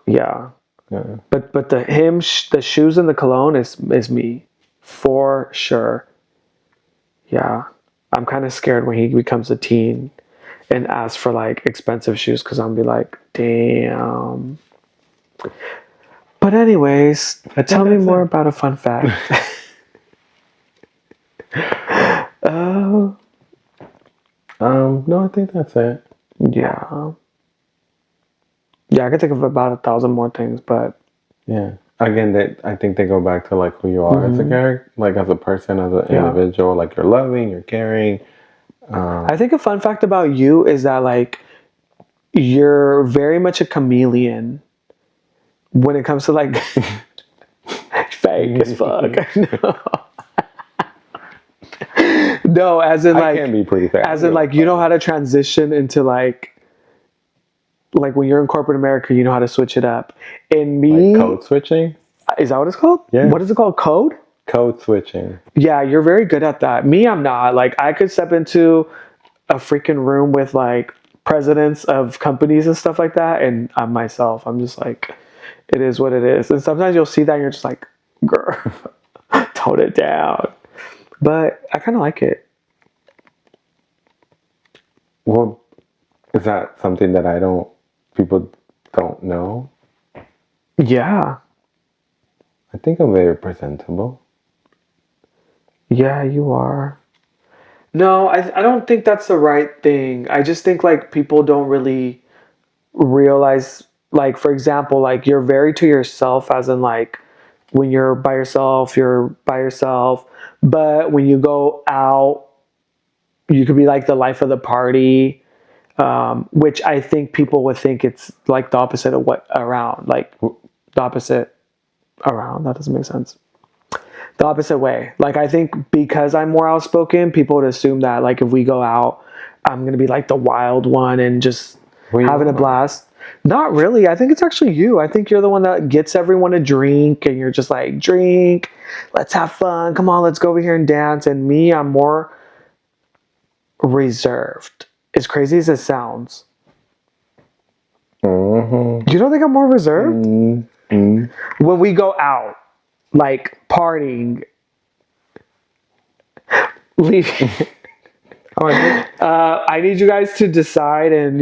Yeah. Yeah. But the shoes and the cologne is me for sure. Yeah. I'm kind of scared when he becomes a teen and asks for like expensive shoes because I'm be like, damn. But anyways, tell me more about a fun fact. No, I think that's it. Yeah. Yeah, I could think of about 1,000 more things, but Yeah. Again, I think they go back to like who you are as a character, like as a person, as an individual. Like you're loving, you're caring. I think a fun fact about you is that like you're very much a chameleon when it comes to like fake as fuck. No, as in I like can be pretty fast. as in like you know how to transition into like when you're in corporate America, you know how to switch it up. And me, like code switching. is that what it's called? Yeah. What is it called? Code? Code switching. Yeah, you're very good at that. Me, I'm not. Like I could step into a freaking room with like presidents of companies and stuff like that, and I'm myself. I'm just like, it is what it is. And sometimes you'll see that and you're just like, girl, tone it down. But I kind of like it. Well, is that something that people don't know? Yeah. I think I'm very presentable. Yeah, you are. No, I don't think that's the right thing. I just think like people don't really realize, like, for example, like you're very to yourself, as in like when you're by yourself, you're by yourself. But when you go out, you could be like the life of the party, which I think people would think it's like the opposite of what around, like the opposite around. That doesn't make sense. The opposite way. Like I think because I'm more outspoken, people would assume that like if we go out, I'm gonna be like the wild one and just having a blast. Not really. I think it's actually you. I think you're the one that gets everyone to drink and you're just like, drink, let's have fun. Come on, let's go over here and dance. And me, I'm more reserved. As crazy as it sounds. Mm-hmm. You don't think I'm more reserved? Mm-hmm. When we go out, like partying, leaving. I need you guys to decide and,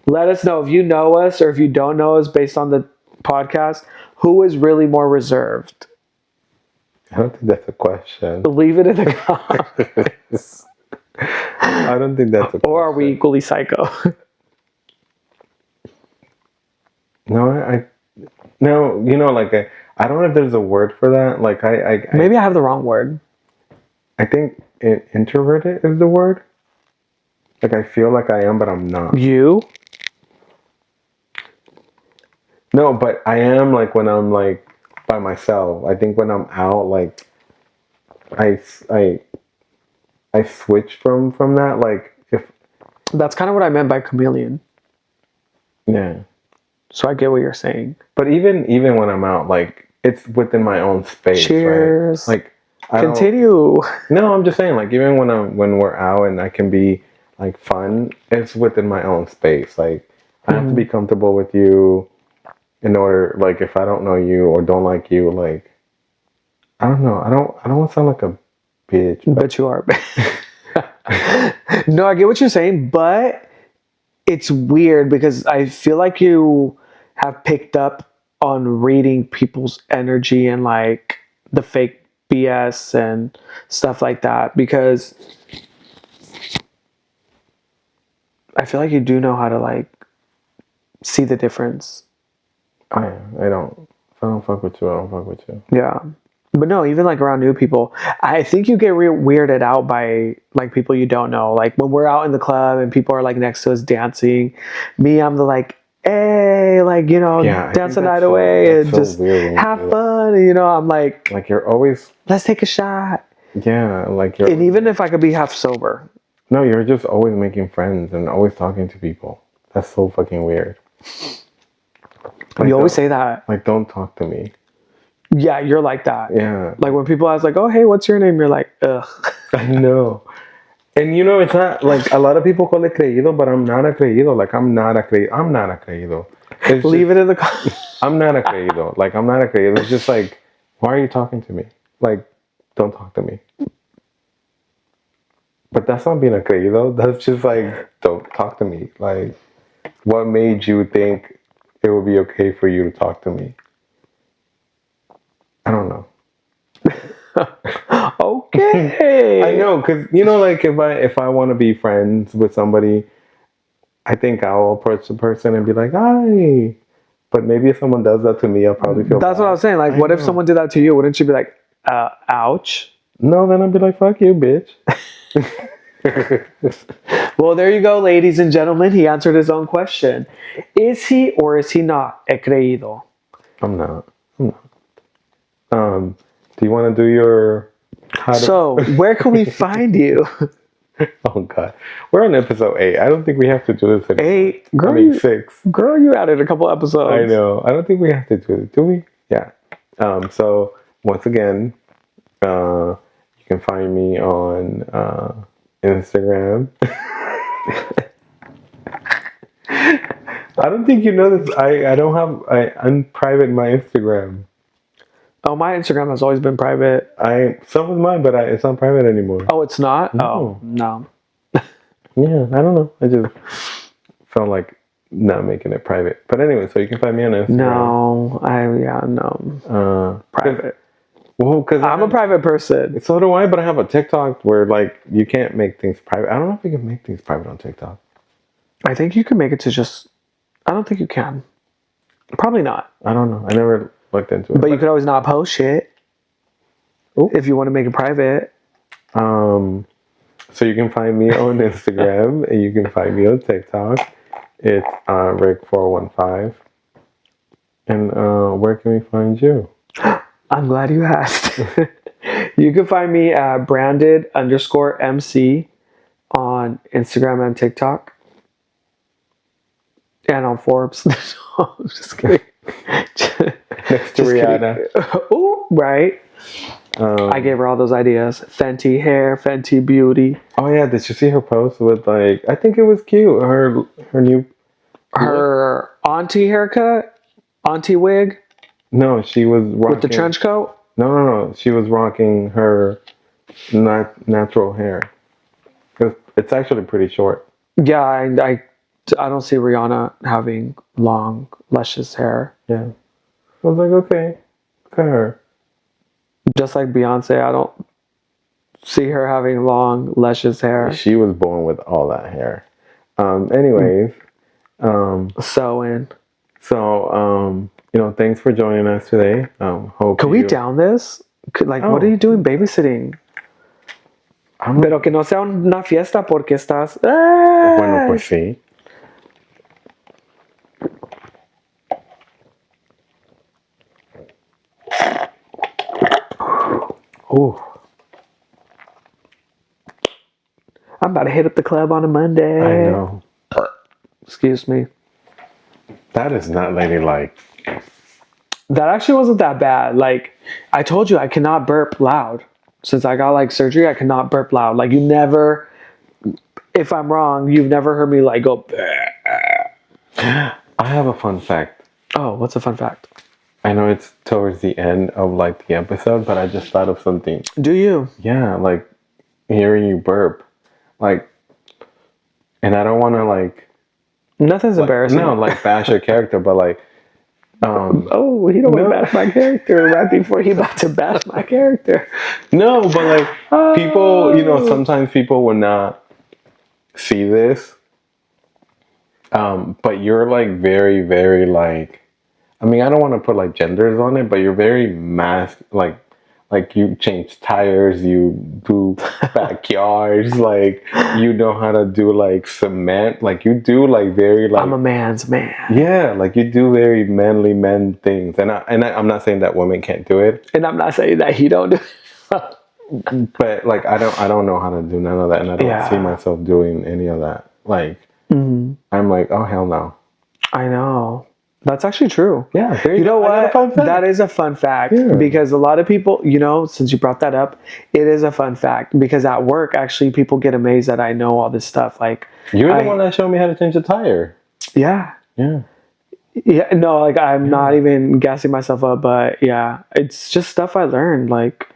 let us know if you know us or if you don't know us based on the podcast, who is really more reserved? I don't think that's a question. Leave it in the comments. I don't think that's a question. Or are we equally psycho? No, like I don't know if there's a word for that. Like Maybe I have the wrong word. I think introverted is the word. Like I feel like I am, but I'm not. You? No, but I am like when I'm like by myself. I think when I'm out, like I switch from that. Like if That's kind of what I meant by chameleon. yeah. So I get what you're saying. But even when I'm out, like it's within my own space. Cheers. Right? Like continue. No, I'm just saying, like even when we're out and I can be like fun, it's within my own space. Like I have to be comfortable with you in order, like if I don't know you or don't like you, like I don't know. I don't want to sound like a bitch. But you are. No, I get what you're saying, but it's weird because I feel like you have picked up on reading people's energy and like the fake BS and stuff like that, because I feel like you do know how to like see the difference. I don't. If I don't fuck with you, I don't fuck with you. Yeah. But no, even like around new people, I think you get weirded out by like people you don't know. Like when we're out in the club and people are like next to us dancing, me, I'm the like, hey, like, you know, Yeah, I dance the think night that's away and so just weird when you have do that. fun. And, you know, I'm like, Like you're always, let's take a shot. yeah, like you're. And even if I could be half sober, No, you're just always making friends and always talking to people. That's so fucking weird. Like, you always say that. Like, don't talk to me. Yeah, you're like that. Yeah. Like when people ask, like, oh, hey, what's your name? You're like, ugh. I know. And you know, it's not like a lot of people call it creído, but I'm not a creído. Like, I'm not a creído. It's Leave it in the comments. I'm not a creído. Like, I'm not a creído. It's just like, why are you talking to me? Like, don't talk to me. But that's not being a creído. That's just like, don't talk to me. Like, what made you think it would be okay for you to talk to me? I don't know. Okay. I know, because you know, like if I want to be friends with somebody, I think I'll approach the person and be like, "Hi." But maybe if someone does that to me, I'll probably feel. That's bad. what I was saying. Like, what if someone did that to you? Wouldn't you be like, ouch? No, then I'd be like, "Fuck you, bitch." Well, there you go, ladies and gentlemen. He answered his own question. Is he or is he not a creído? I'm not. Do you want to do your? So, where can we find you? Oh God, we're on episode 8. I don't think we have to do this anymore. 8? Girl, I mean 6. Girl, you added a couple episodes. I know. I don't think we have to do it. Do we? Yeah. So once again, you can find me on Instagram. I don't think you know this. I don't have. I unprivate my Instagram. Oh, my Instagram has always been private. So was mine, but it's not private anymore. Oh, it's not? No. Oh, no. Yeah, I don't know. I just felt like not making it private. But anyway, so you can find me on Instagram. No. Private. Well, because I'm a private person. So do I, but I have a TikTok where like you can't make things private. I don't know if you can make things private on TikTok. I think you can make it to just. I don't think you can. Probably not. I don't know. I never looked into it. But you could always not post shit. Ooh. If you want to make it private. So you can find me on Instagram and you can find me on TikTok. It's Rick415. And where can we find you? I'm glad you asked. You can find me at branded_MC on Instagram and TikTok. And on Forbes. No, I'm just kidding. Next to Rihanna. Oh, right. I gave her all those ideas. Fenty hair, Fenty beauty. Oh yeah, did you see her post with like? I think it was cute. Her auntie haircut, auntie wig. No, she was rocking with the trench coat. No. She was rocking her natural hair. It's actually pretty short. Yeah, I don't see Rihanna having long, luscious hair. Yeah, I was like, okay, look at her. Just like Beyonce, I don't see her having long, luscious hair. She was born with all that hair. Anyways. So, thanks for joining us today. Can we down this? What are you doing babysitting? Pero que no sea una fiesta porque estás... Bueno, pues sí. Ooh. I'm about to hit up the club on a Monday. I know. Excuse me. That is not ladylike. That actually wasn't that bad. Like, I told you I cannot burp loud. Since I got surgery, I cannot burp loud. Like, you never, if I'm wrong, you've never heard me go. I have a fun fact. Oh, what's a fun fact? I know it's towards the end of the episode, but I just thought of something. Do you? Yeah, hearing you burp, and I don't want to Nothing's embarrassing. No, bash your character, but oh, he don't want to bash my character right before he about to bash my character. No, but people, sometimes people will not see this. But you're very, very I mean, I don't want to put genders on it, but you're very Like you change tires, you do backyards, like you know how to do like cement, like you do like very like I'm a man's man. yeah, like you do very manly men things, and I'm not saying that women can't do it, And I'm not saying that he don't do it. but like I don't know how to do none of that, and I don't see myself doing any of that. Like I'm like, oh hell no. I know. That's actually true. Yeah, you know what? That is a fun fact because a lot of people, you know, since you brought that up, it is a fun fact because at work, actually, people get amazed that I know all this stuff. Like you're the one that showed me how to change a tire. Yeah. Yeah. Yeah. No, like I'm not even gassing myself up, but yeah, it's just stuff I learned. Like,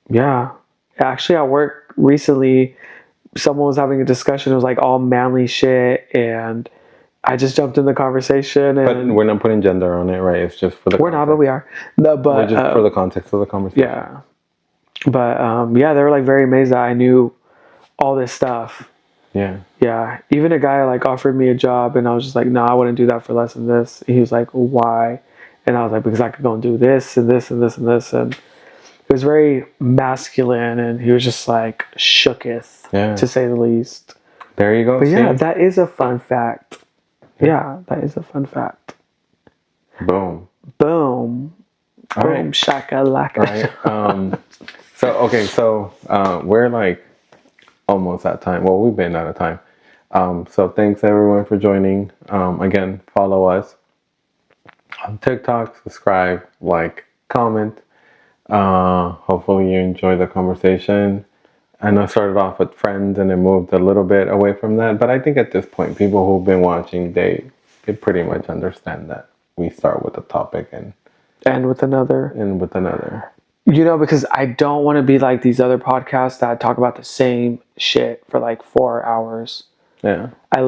yeah. Actually, at work recently, someone was having a discussion. It was like all manly shit and I just jumped in the conversation, and but we're not putting gender on it, right? It's just for the. We're not, but we are. No, but we're just for the context of the conversation. Yeah, but yeah, they were like very amazed that I knew all this stuff. Yeah. Yeah. Even a guy like offered me a job, and I was just like, "No, I wouldn't do that for less than this." He was like, "Why?" And I was like, "Because I could go and do this and this and this and this." And it was very masculine, and he was just like shooketh, to say the least. There you go. But yeah, that is a fun fact. Yeah, that is a fun fact. Boom. Boom. All Boom, right. shakalaka. Right. So we're like almost at time. Well, we've been out of time. So thanks everyone for joining. Again, follow us on TikTok, subscribe, like, comment. Hopefully you enjoy the conversation. I know I started off with friends and it moved a little bit away from that, but I think at this point, people who've been watching, they pretty much understand that we start with a topic and with another. You know, because I don't want to be like these other podcasts that talk about the same shit for like 4 hours. Yeah. I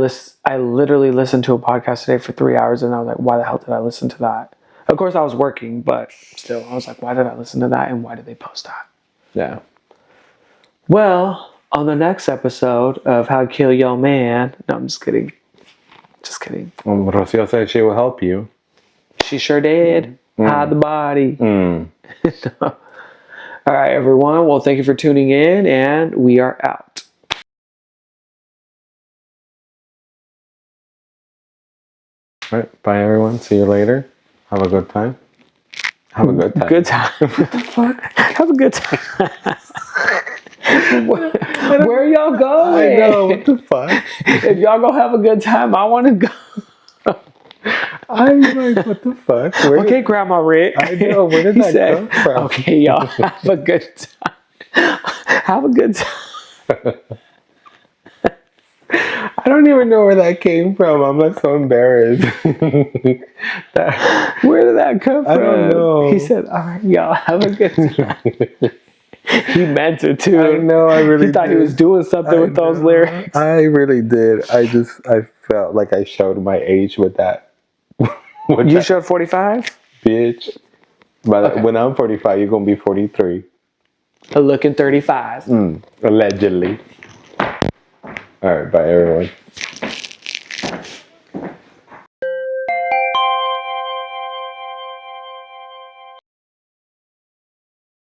literally listened to a podcast today for 3 hours and I was like, why the hell did I listen to that? Of course I was working, but still, I was like, why did I listen to that and why did they post that? Yeah. Well, on the next episode of How to Kill Your Man... No, I'm just kidding. Just kidding. Rocio said she will help you. She sure did. Hide the body. All right, everyone. Well, thank you for tuning in, and we are out. All right. Bye, everyone. See you later. Have a good time. Have a good time. Good time. What the fuck? Have a good time. Where are y'all going? I know. What the fuck? If y'all gonna have a good time, I want to go. I'm like, what the fuck? Okay, Grandma Rick. I know. Where did that come from? Okay, y'all, have a good time. Have a good time. I don't even know where that came from. I'm like so embarrassed. Where did that come from? I don't know. He said, all right, y'all, have a good time. He meant it too. I know, I really He thought did. he was doing something with those lyrics. I really did. I felt like I showed my age with that. You showed 45? Bitch. But when I'm 45, you're going to be 43. Looking 35. Allegedly. All right, bye everyone.